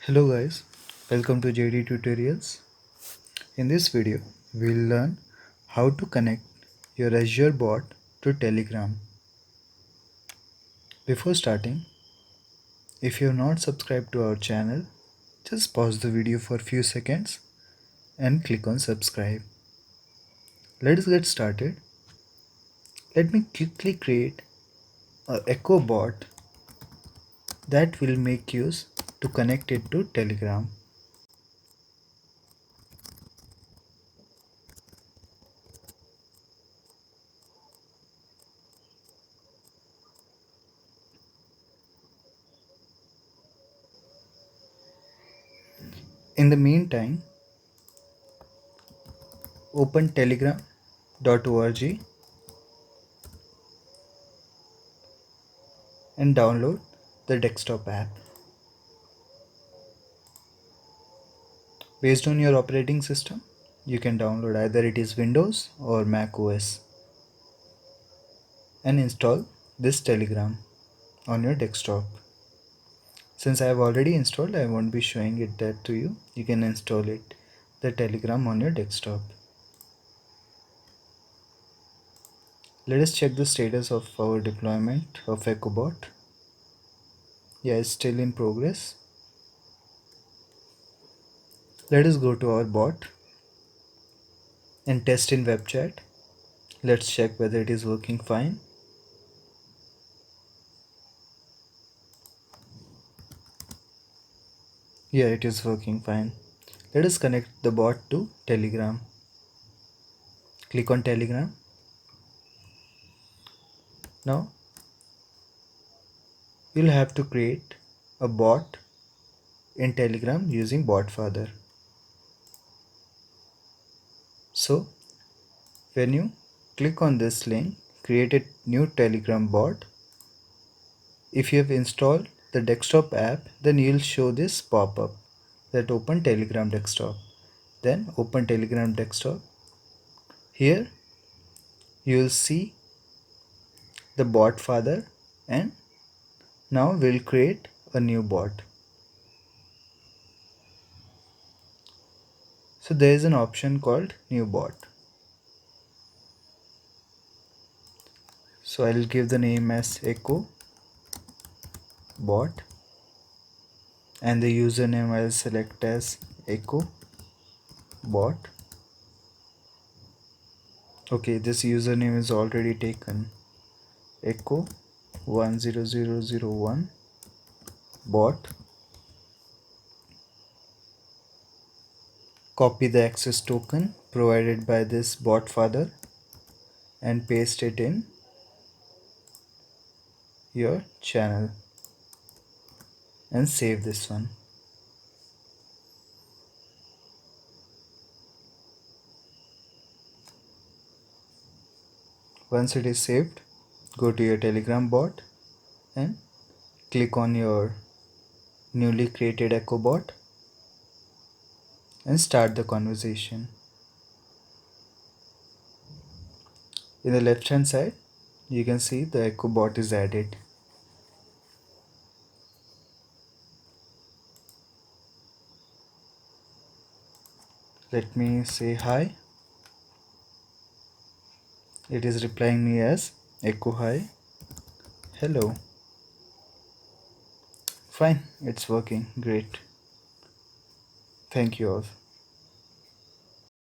Hello guys, welcome to JD Tutorials. In this video, we'll learn how to connect your Azure bot to Telegram. Before starting, if you're not subscribed to our channel, just pause the video for a few seconds and click on subscribe. Let's get started. Let me quickly create a Echo bot that will make use to connect it to Telegram. In the meantime, open telegram.org and download the desktop app. Based on your operating system, you can download either it is Windows or Mac OS and install this Telegram on your desktop. Since I have already installed, I won't be showing it that to you. You can install it, the Telegram on your desktop. Let us check the status of our deployment of EchoBot. Yeah, it's still in progress. Let us go to our bot and test in web chat. Let's check whether it is working fine. Yeah, it is working fine. Let us connect the bot to Telegram. Click on Telegram. Now you'll have to create a bot in Telegram using BotFather. So when you click on this link, create a new Telegram bot. If you have installed the desktop app, then you'll show this pop-up that open Telegram desktop. Then open Telegram desktop. Here you will see the BotFather, and now we'll create a new bot. So there is an option called new bot. So I'll give the name as Echo bot and the username I'll select as Echo bot. Okay, this username is already taken. Echo 10001 bot. Copy the access token provided by this bot father and paste it in your channel and save this one. Once it is saved, go to your Telegram bot and click on your newly created Echo bot and start the conversation. In the left hand side, you can see the Echo bot is added. Let me say hi. It is replying me as Echo hi. Hello. Fine, it's working. Great. Thank you all.